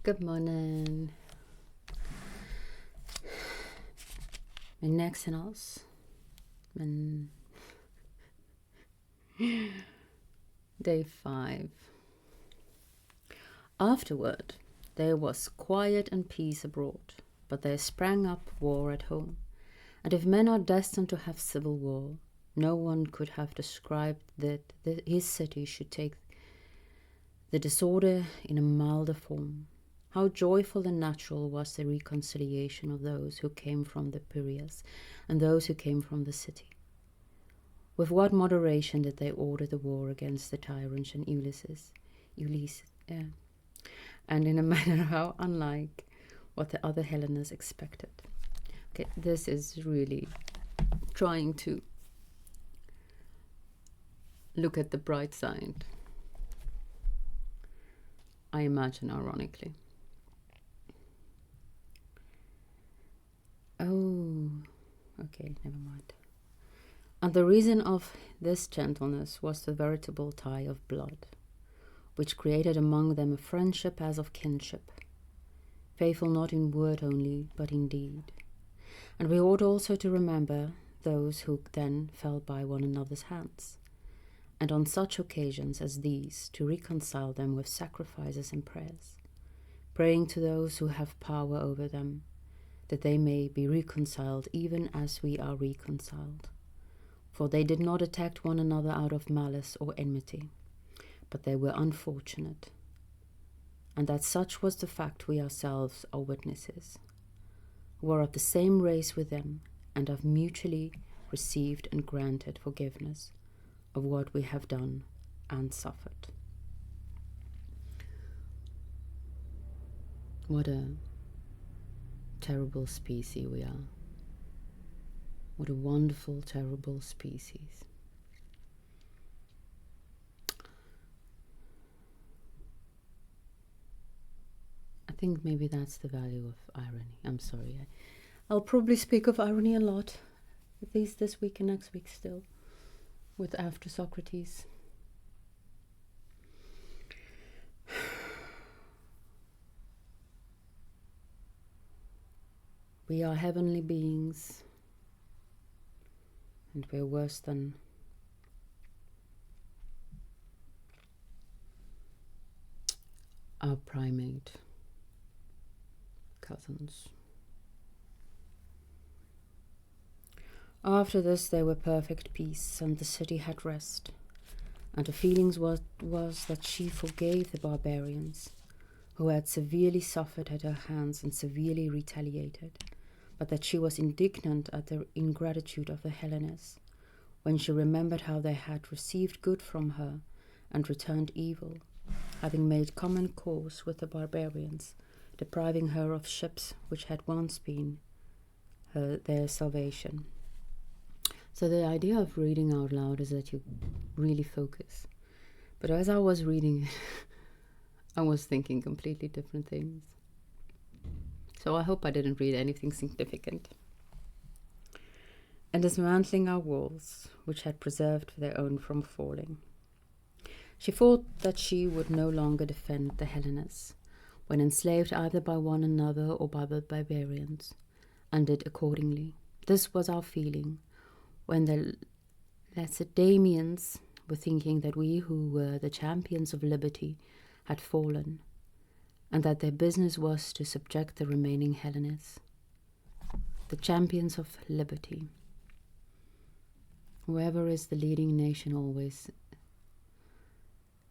Good morning. Menexenus. Day 5. Afterward, there was quiet and peace abroad, but there sprang up war at home. And if men are destined to have civil war, no one could have described that his city should take the disorder in a milder form. How joyful and natural was the reconciliation of those who came from the Piraeus and those who came from the city. With what moderation did they order the war against the tyrants and Ulysses, and in a manner how unlike what the other Hellenes expected. Okay, this is really trying to look at the bright side. I imagine, ironically. Oh, okay, never mind. And the reason of this gentleness was the veritable tie of blood, which created among them a friendship as of kinship, faithful not in word only, but in deed. And we ought also to remember those who then fell by one another's hands, and on such occasions as these to reconcile them with sacrifices and prayers, praying to those who have power over them, that they may be reconciled even as we are reconciled. For they did not attack one another out of malice or enmity, but they were unfortunate. And that such was the fact we ourselves are witnesses, who are of the same race with them, and have mutually received and granted forgiveness of what we have done and suffered. What a terrible species we are. What a wonderful, terrible species. I think maybe that's the value of irony. I'm sorry. I'll probably speak of irony a lot, at least this week and next week still, with After Socrates. We are heavenly beings, and we're worse than our primate cousins. After this there were perfect peace, and the city had rest, and her feelings was that she forgave the barbarians, who had severely suffered at her hands and severely retaliated, but that she was indignant at the ingratitude of the Hellenes, when she remembered how they had received good from her and returned evil, having made common cause with the barbarians, depriving her of ships which had once been their salvation. So the idea of reading out loud is that you really focus. But as I was reading it, I was thinking completely different things. So I hope I didn't read anything significant. And dismantling our walls, which had preserved their own from falling. She thought that she would no longer defend the Hellenes, when enslaved either by one another or by the barbarians, and did accordingly. This was our feeling, when the Lacedaemonians were thinking that we who were the champions of liberty had fallen, and that their business was to subject the remaining Hellenes, the champions of liberty. Whoever is the leading nation always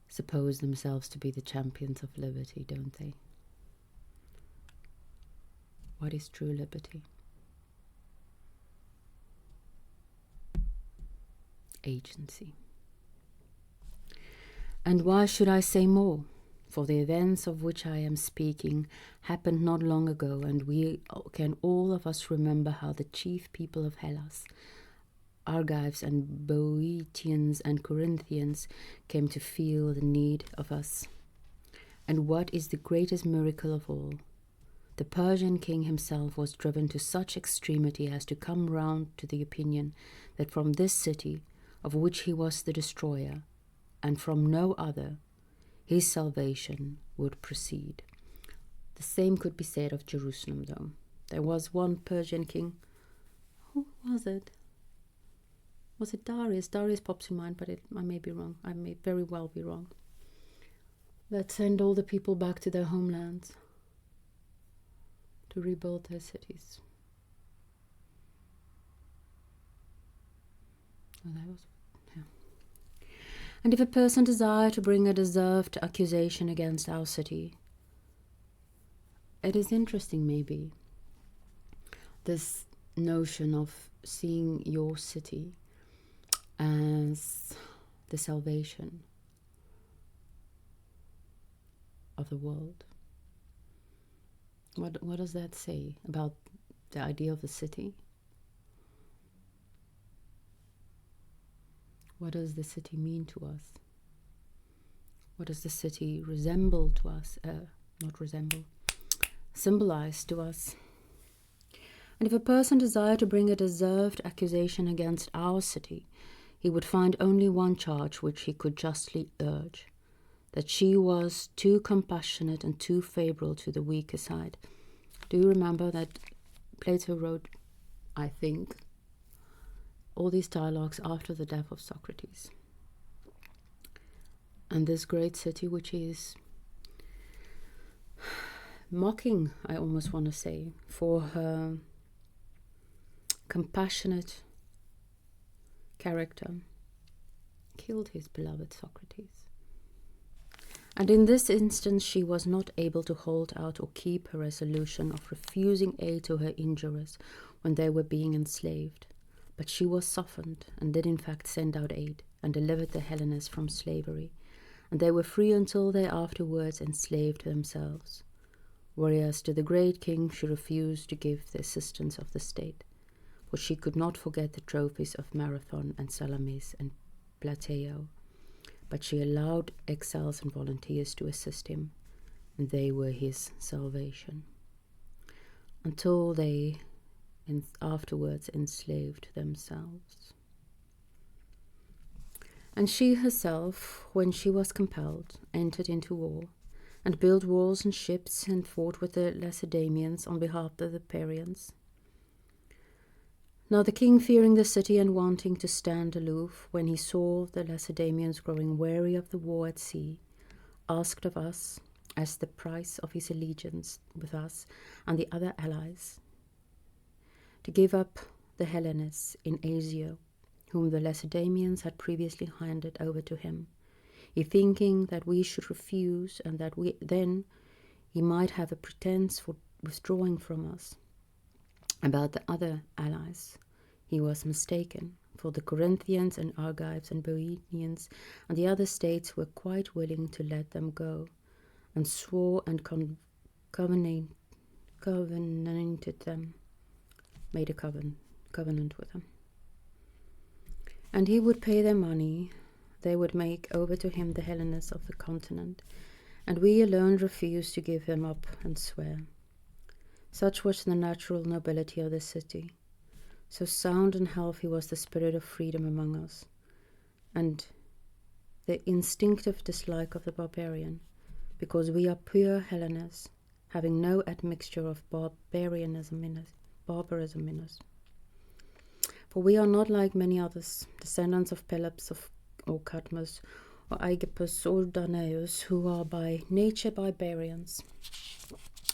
suppose themselves to be the champions of liberty, don't they? What is true liberty? Agency. And why should I say more? For the events of which I am speaking happened not long ago, and we can all of us remember how the chief people of Hellas, Argives and Boeotians and Corinthians, came to feel the need of us. And what is the greatest miracle of all? The Persian king himself was driven to such extremity as to come round to the opinion that from this city, of which he was the destroyer, and from no other, his salvation would proceed. The same could be said of Jerusalem, though. There was one Persian king. Who was it? Was it Darius? Darius pops in mind, but I may be wrong. I may very well be wrong. That sent all the people back to their homelands to rebuild their cities. Oh, that was, yeah. And if a person desire to bring a deserved accusation against our city, it is interesting, maybe, this notion of seeing your city as the salvation of the world. What does that say about the idea of the city? What does the city mean to us? What does the city resemble to us? Not resemble, symbolize to us? And if a person desired to bring a deserved accusation against our city, he would find only one charge which he could justly urge, that she was too compassionate and too favourable to the weaker side. Do you remember that Plato wrote, I think, all these dialogues after the death of Socrates? And this great city, which is mocking, I almost want to say, for her compassionate character, killed his beloved Socrates. And in this instance she was not able to hold out or keep her resolution of refusing aid to her injurers when they were being enslaved, but she was softened and did in fact send out aid and delivered the Hellenes from slavery, and they were free until they afterwards enslaved themselves, whereas to the great king she refused to give the assistance of the state, for she could not forget the trophies of Marathon and Salamis and Plateo, but she allowed exiles and volunteers to assist him, and they were his salvation, until they afterwards enslaved themselves. And she herself, when she was compelled, entered into war, and built walls and ships, and fought with the Lacedaemonians on behalf of the Parians. Now the king, fearing the city and wanting to stand aloof, when he saw the Lacedaemonians growing weary of the war at sea, asked of us, as the price of his allegiance with us and the other allies, to give up the Hellenes in Asia, whom the Lacedaemonians had previously handed over to him, he thinking that we should refuse, and that then he might have a pretence for withdrawing from us. About the other allies he was mistaken, for the Corinthians and Argives and Boeotians and the other states were quite willing to let them go, and swore and covenanted them, made a covenant with them. And he would pay their money, they would make over to him the Hellenes of the continent, and we alone refused to give them up and swear. Such was the natural nobility of the city. So sound and healthy was the spirit of freedom among us, and the instinctive dislike of the barbarian, because we are pure Hellenes, having no admixture of barbarism in us. For we are not like many others, descendants of Pelops or Cadmus or Aegyptus or Danaeus, who are by nature barbarians,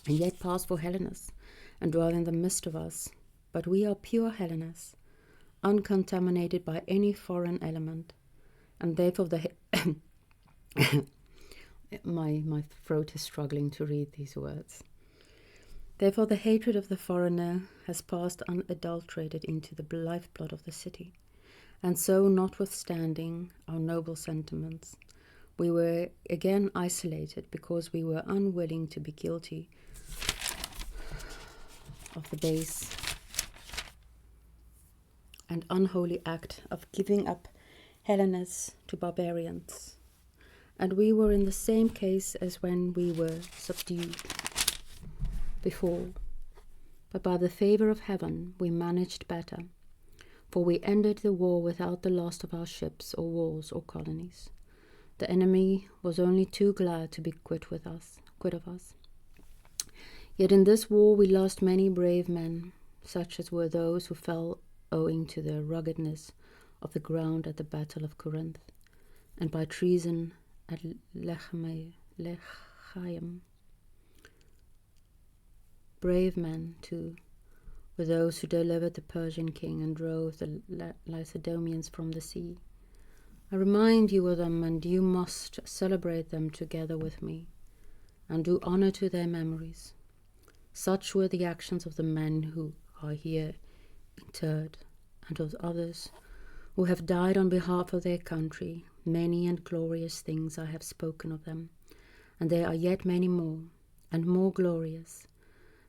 and yet pass for Hellenes, and dwell in the midst of us. But we are pure Hellenes, uncontaminated by any foreign element, and therefore my throat is struggling to read these words. Therefore the hatred of the foreigner has passed unadulterated into the lifeblood of the city, and so, notwithstanding our noble sentiments, we were again isolated because we were unwilling to be guilty of the base and unholy act of giving up Hellenes to barbarians. And we were in the same case as when we were subdued before, but by the favour of heaven we managed better, for we ended the war without the loss of our ships or walls or colonies. The enemy was only too glad to be quit of us. Yet in this war we lost many brave men, such as were those who fell owing to the ruggedness of the ground at the Battle of Corinth, and by treason at Lechaim. Brave men, too, were those who delivered the Persian king and drove the Lacedaemonians from the sea. I remind you of them, and you must celebrate them together with me, and do honor to their memories. Such were the actions of the men who are here interred, and of others who have died on behalf of their country. Many and glorious things I have spoken of them, and there are yet many more, and more glorious,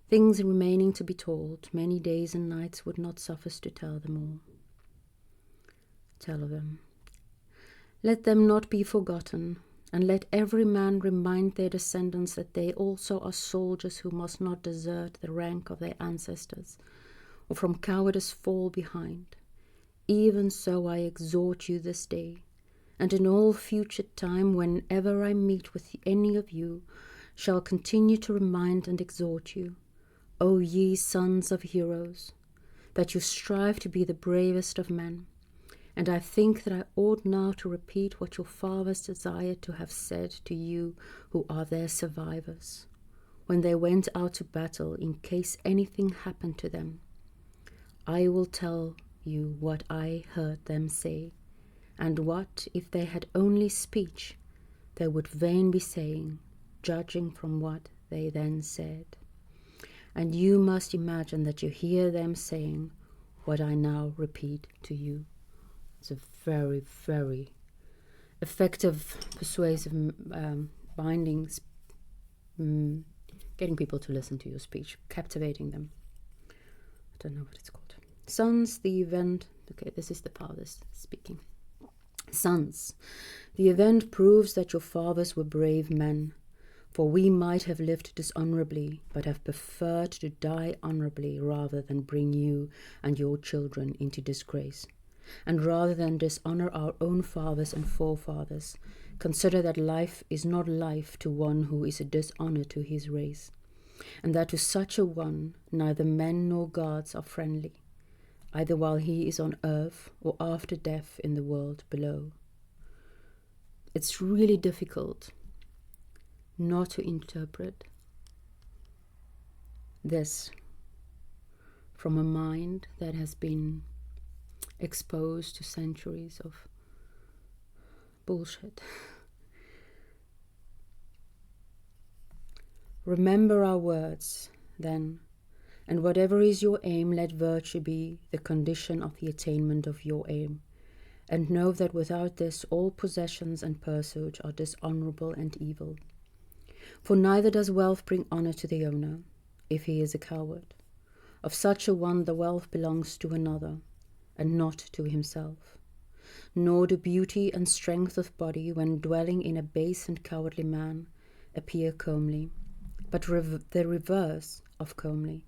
things remaining to be told. Many days and nights would not suffice to tell them all. Tell of them. Let them not be forgotten, and let every man remind their descendants that they also are soldiers who must not desert the rank of their ancestors, or from cowardice fall behind. Even so I exhort you this day, and in all future time, whenever I meet with any of you, shall continue to remind and exhort you, O ye sons of heroes, that you strive to be the bravest of men. And I think that I ought now to repeat what your fathers desired to have said to you who are their survivors, when they went out to battle, in case anything happened to them. I will tell you what I heard them say, and what, if they had only speech, they would vain be saying, judging from what they then said. And you must imagine that you hear them saying what I now repeat to you. It's a very, very effective, persuasive bindings, getting people to listen to your speech, captivating them. I don't know what it's called. Sons, the event. Okay, this is the fathers speaking. Sons, the event proves that your fathers were brave men, for we might have lived dishonorably, but have preferred to die honorably rather than bring you and your children into disgrace. And rather than dishonor our own fathers and forefathers, consider that life is not life to one who is a dishonor to his race, and that to such a one neither men nor gods are friendly, either while he is on earth or after death in the world below. It's really difficult not to interpret this from a mind that has been exposed to centuries of bullshit. Remember our words, then, and whatever is your aim, let virtue be the condition of the attainment of your aim, and know that without this all possessions and pursuit are dishonorable and evil. For neither does wealth bring honor to the owner, if he is a coward. Of such a one the wealth belongs to another, and not to himself. Nor do beauty and strength of body, when dwelling in a base and cowardly man, appear comely, but the reverse of comely,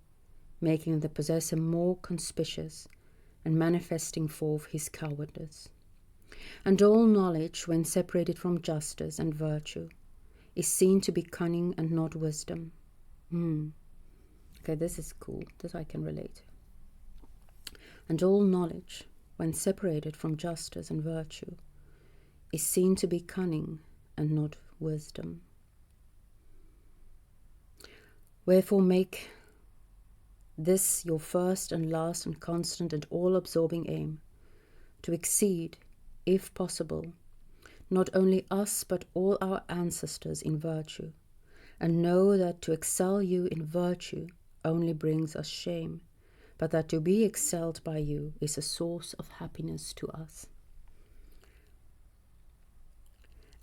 making the possessor more conspicuous and manifesting forth his cowardice. And all knowledge, when separated from justice and virtue, is seen to be cunning and not wisdom. Okay, this is cool. This I can relate to. And all knowledge, when separated from justice and virtue, is seen to be cunning and not wisdom. Wherefore make this your first and last and constant and all-absorbing aim, to exceed, if possible, not only us but all our ancestors in virtue, and know that to excel you in virtue only brings us shame, but that to be excelled by you is a source of happiness to us.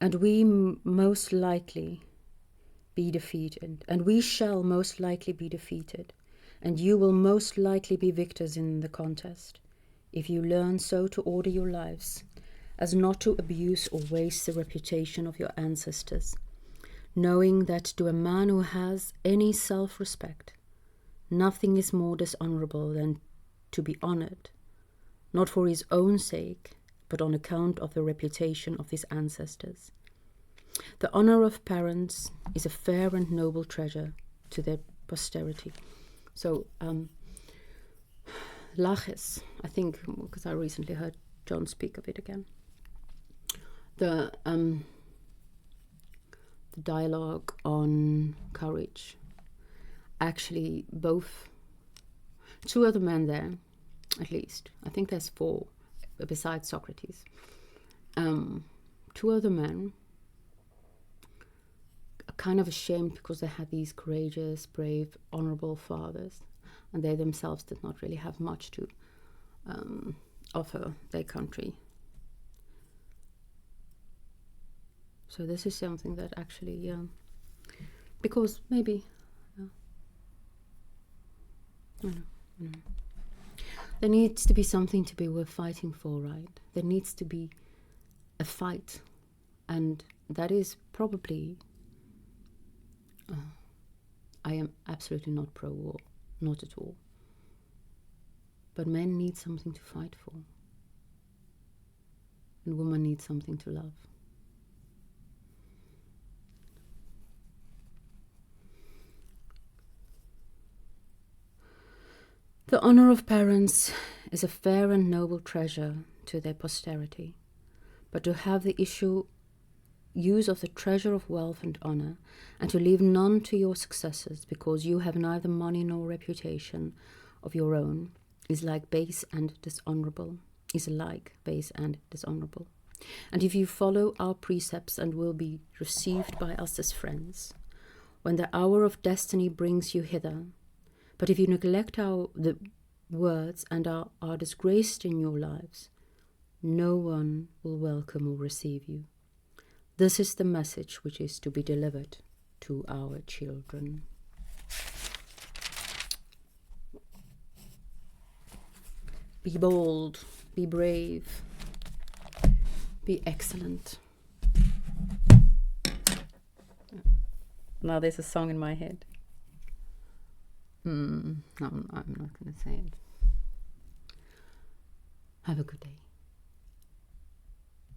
And we most likely be defeated, and we shall most likely be defeated, and you will most likely be victors in the contest, if you learn so to order your lives as not to abuse or waste the reputation of your ancestors, knowing that to a man who has any self-respect, nothing is more dishonorable than to be honored, not for his own sake, but on account of the reputation of his ancestors. The honor of parents is a fair and noble treasure to their posterity. So Laches, I think, because I recently heard John speak of it again. The dialogue on courage. Actually, two other men there, at least. I think there's 4, besides Socrates. 2 other men are kind of ashamed because they had these courageous, brave, honorable fathers, and they themselves did not really have much to offer their country. So this is something that actually, because maybe, there needs to be something to be worth fighting for, right? There needs to be a fight, and that is probably, I am absolutely not pro-war, not at all. But men need something to fight for, and women need something to love. The honor of parents is a fair and noble treasure to their posterity, but to have the use of the treasure of wealth and honor, and to leave none to your successors, because you have neither money nor reputation of your own, is alike base and dishonorable. And if you follow our precepts and will be received by us as friends, when the hour of destiny brings you hither, but if you neglect the words and are disgraced in your lives, no one will welcome or receive you. This is the message which is to be delivered to our children. Be bold, be brave, be excellent. Now there's a song in my head. I'm not going to say it. Have a good day.